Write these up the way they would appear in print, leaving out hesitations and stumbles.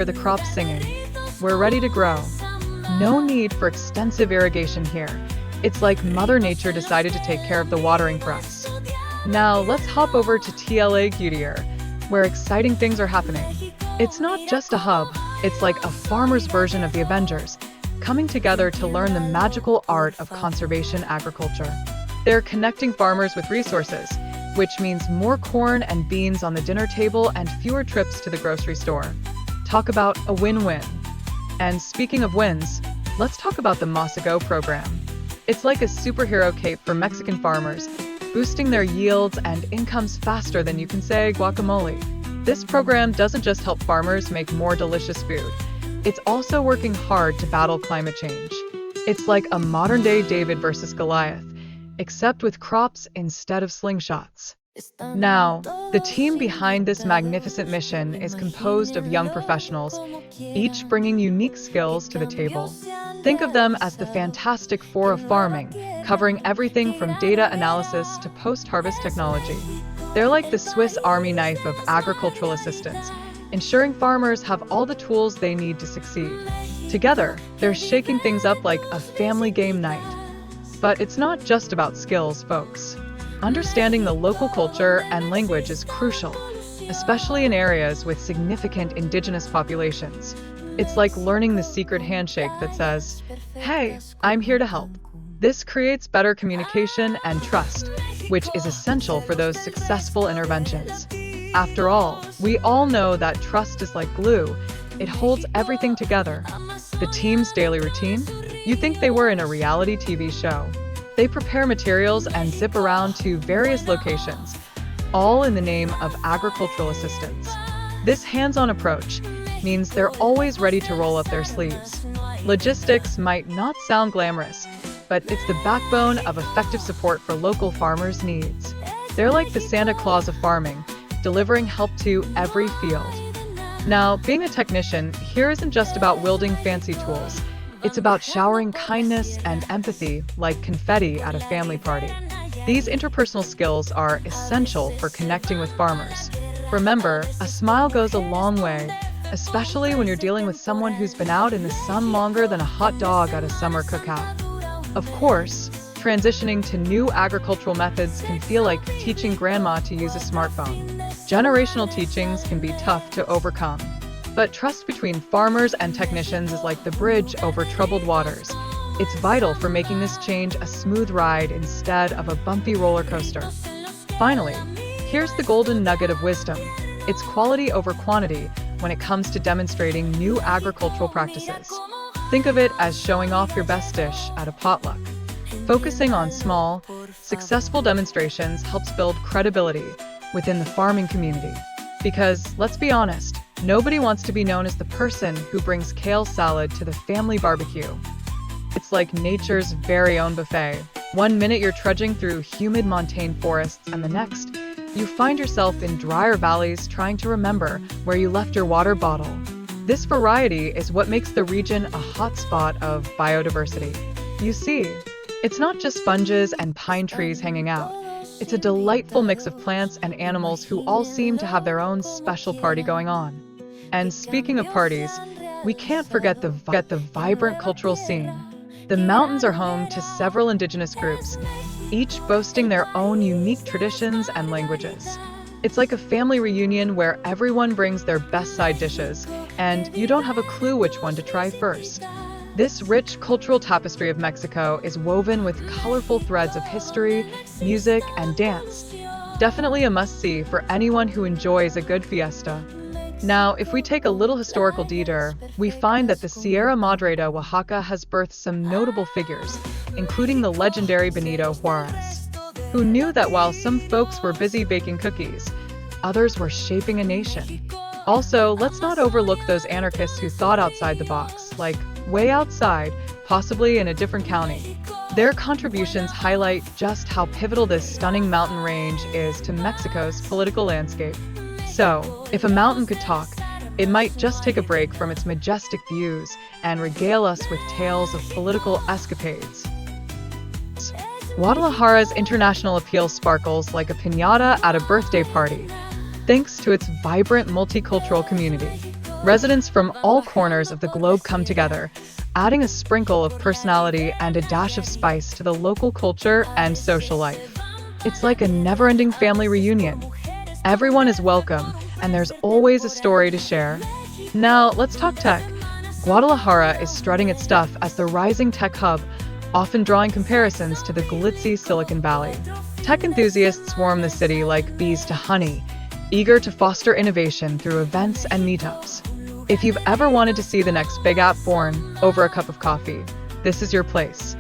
hear the crops singing. We're ready to grow. No need for extensive irrigation here. It's like Mother Nature decided to take care of the watering for us. Now let's hop over to TLA Goodyear, where exciting things are happening. It's not just a hub, it's like a farmer's version of the Avengers, coming together to learn the magical art of conservation agriculture. They're connecting farmers with resources, which means more corn and beans on the dinner table and fewer trips to the grocery store. Talk about a win-win. And speaking of wins, let's talk about the Masago program. It's like a superhero cape for Mexican farmers, boosting their yields and incomes faster than you can say guacamole. This program doesn't just help farmers make more delicious food, it's also working hard to battle climate change. It's like a modern-day David versus Goliath, except with crops instead of slingshots. Now, the team behind this magnificent mission is composed of young professionals, each bringing unique skills to the table. Think of them as the Fantastic Four of farming, covering everything from data analysis to post-harvest technology. They're like the Swiss Army knife of agricultural assistance, ensuring farmers have all the tools they need to succeed. Together, they're shaking things up like a family game night. But it's not just about skills, folks. Understanding the local culture and language is crucial, especially in areas with significant indigenous populations. It's like learning the secret handshake that says, "Hey, I'm here to help." This creates better communication and trust, which is essential for those successful interventions. After all, we all know that trust is like glue. It holds everything together. The team's daily routine? You'd think they were in a reality TV show. They prepare materials and zip around to various locations, all in the name of agricultural assistance. This hands-on approach means they're always ready to roll up their sleeves. Logistics might not sound glamorous, but it's the backbone of effective support for local farmers' needs. They're like the Santa Claus of farming, delivering help to every field. Now, being a technician here isn't just about wielding fancy tools. It's about showering kindness and empathy like confetti at a family party. These interpersonal skills are essential for connecting with farmers. Remember, a smile goes a long way, especially when you're dealing with someone who's been out in the sun longer than a hot dog at a summer cookout. Of course, transitioning to new agricultural methods can feel like teaching grandma to use a smartphone. Generational teachings can be tough to overcome. But trust between farmers and technicians is like the bridge over troubled waters. It's vital for making this change a smooth ride instead of a bumpy roller coaster. Finally, here's the golden nugget of wisdom. It's quality over quantity when it comes to demonstrating new agricultural practices. Think of it as showing off your best dish at a potluck. Focusing on small, successful demonstrations helps build credibility within the farming community. Because, let's be honest, nobody wants to be known as the person who brings kale salad to the family barbecue. It's like nature's very own buffet. One minute you're trudging through humid montane forests, and the next, you find yourself in drier valleys trying to remember where you left your water bottle. This variety is what makes the region a hotspot of biodiversity. You see, it's not just sponges and pine trees hanging out. It's a delightful mix of plants and animals who all seem to have their own special party going on. And speaking of parties, we can't forget the vibrant cultural scene. The mountains are home to several indigenous groups, each boasting their own unique traditions and languages. It's like a family reunion where everyone brings their best side dishes, and you don't have a clue which one to try first. This rich cultural tapestry of Mexico is woven with colorful threads of history, music, and dance. Definitely a must-see for anyone who enjoys a good fiesta. Now, if we take a little historical detour, we find that the Sierra Madre de Oaxaca has birthed some notable figures, including the legendary Benito Juarez. Who knew that while some folks were busy baking cookies, others were shaping a nation? Also, let's not overlook those anarchists who thought outside the box, like way outside, possibly in a different county. Their contributions highlight just how pivotal this stunning mountain range is to Mexico's political landscape. So, if a mountain could talk, it might just take a break from its majestic views and regale us with tales of political escapades. Guadalajara's international appeal sparkles like a piñata at a birthday party, thanks to its vibrant multicultural community. Residents from all corners of the globe come together, adding a sprinkle of personality and a dash of spice to the local culture and social life. It's like a never-ending family reunion. Everyone is welcome, and there's always a story to share. Now, let's talk tech. Guadalajara is strutting its stuff as the rising tech hub, often drawing comparisons to the glitzy Silicon Valley. Tech enthusiasts swarm the city like bees to honey, eager to foster innovation through events and meetups. If you've ever wanted to see the next big app born over a cup of coffee, this is your place.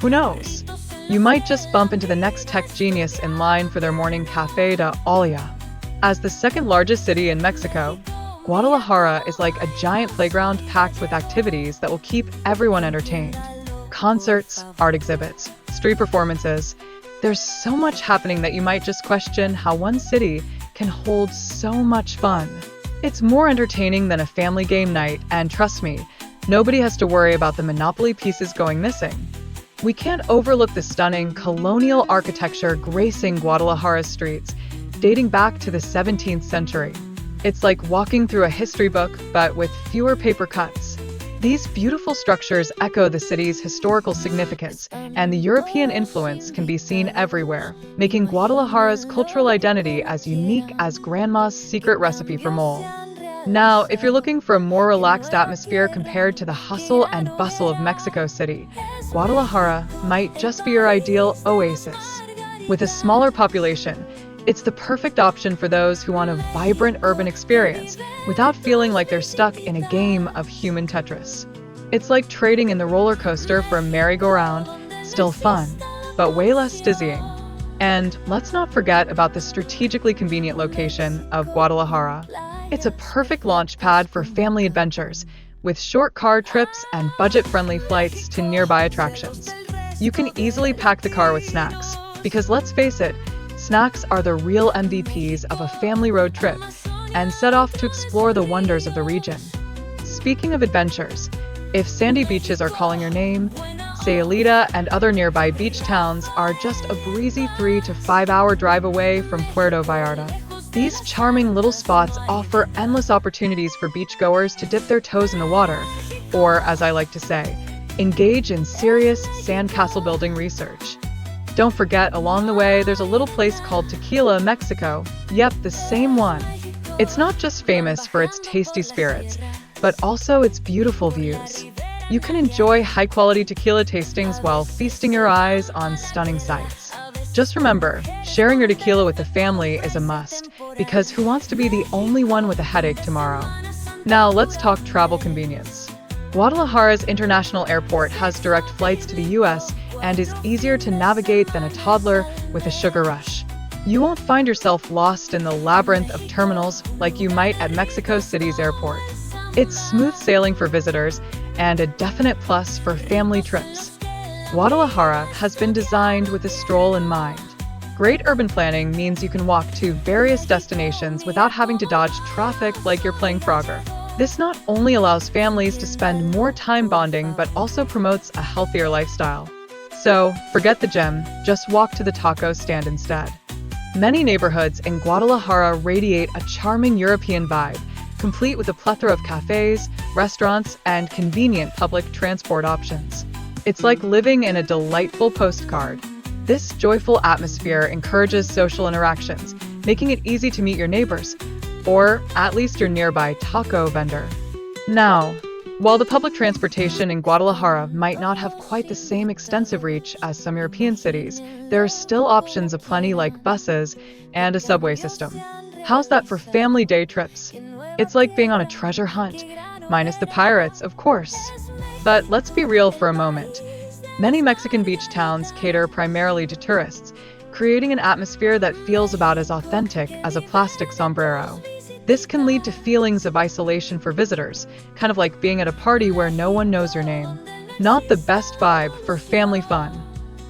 Who knows? You might just bump into the next tech genius in line for their morning café de olla. As the second largest city in Mexico, Guadalajara is like a giant playground packed with activities that will keep everyone entertained. Concerts, art exhibits, street performances. There's so much happening that you might just question how one city can hold so much fun. It's more entertaining than a family game night, and trust me, nobody has to worry about the Monopoly pieces going missing. We can't overlook the stunning colonial architecture gracing Guadalajara's streets, dating back to the 17th century. It's like walking through a history book, but with fewer paper cuts. These beautiful structures echo the city's historical significance, and the European influence can be seen everywhere, making Guadalajara's cultural identity as unique as Grandma's secret recipe for mole. Now, if you're looking for a more relaxed atmosphere compared to the hustle and bustle of Mexico City, Guadalajara might just be your ideal oasis. With a smaller population, it's the perfect option for those who want a vibrant urban experience without feeling like they're stuck in a game of human Tetris. It's like trading in the roller coaster for a merry-go-round, still fun, but way less dizzying. And let's not forget about the strategically convenient location of Guadalajara. It's a perfect launch pad for family adventures, with short car trips and budget-friendly flights to nearby attractions. You can easily pack the car with snacks, because let's face it, snacks are the real MVPs of a family road trip, and set off to explore the wonders of the region. Speaking of adventures, if sandy beaches are calling your name, Sayulita and other nearby beach towns are just a breezy 3 to 5 hour drive away from Puerto Vallarta. These charming little spots offer endless opportunities for beachgoers to dip their toes in the water, or, as I like to say, engage in serious sandcastle building research. Don't forget, along the way, there's a little place called Tequila, Mexico. Yep, the same one. It's not just famous for its tasty spirits, but also its beautiful views. You can enjoy high-quality tequila tastings while feasting your eyes on stunning sights. Just remember, sharing your tequila with the family is a must, because who wants to be the only one with a headache tomorrow? Now, let's talk travel convenience. Guadalajara's international airport has direct flights to the US and is easier to navigate than a toddler with a sugar rush. You won't find yourself lost in the labyrinth of terminals like you might at Mexico City's airport. It's smooth sailing for visitors and a definite plus for family trips. Guadalajara has been designed with a stroll in mind. Great urban planning means you can walk to various destinations without having to dodge traffic like you're playing Frogger. This not only allows families to spend more time bonding, but also promotes a healthier lifestyle. So, forget the gym, just walk to the taco stand instead. Many neighborhoods in Guadalajara radiate a charming European vibe, complete with a plethora of cafes, restaurants, and convenient public transport options. It's like living in a delightful postcard. This joyful atmosphere encourages social interactions, making it easy to meet your neighbors, or at least your nearby taco vendor. Now, while the public transportation in Guadalajara might not have quite the same extensive reach as some European cities, there are still options aplenty like buses and a subway system. How's that for family day trips? It's like being on a treasure hunt, minus the pirates, of course. But let's be real for a moment. Many Mexican beach towns cater primarily to tourists, creating an atmosphere that feels about as authentic as a plastic sombrero. This can lead to feelings of isolation for visitors, kind of like being at a party where no one knows your name. Not the best vibe for family fun.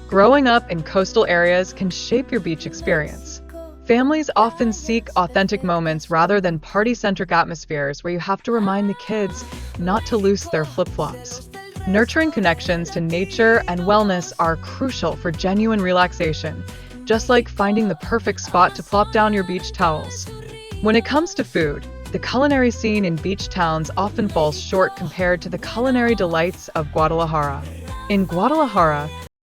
Growing up in coastal areas can shape your beach experience. Families often seek authentic moments rather than party-centric atmospheres where you have to remind the kids not to loose their flip-flops. Nurturing connections to nature and wellness are crucial for genuine relaxation, just like finding the perfect spot to plop down your beach towels. When it comes to food, The culinary scene in beach towns often falls short compared to the culinary delights of Guadalajara. In Guadalajara,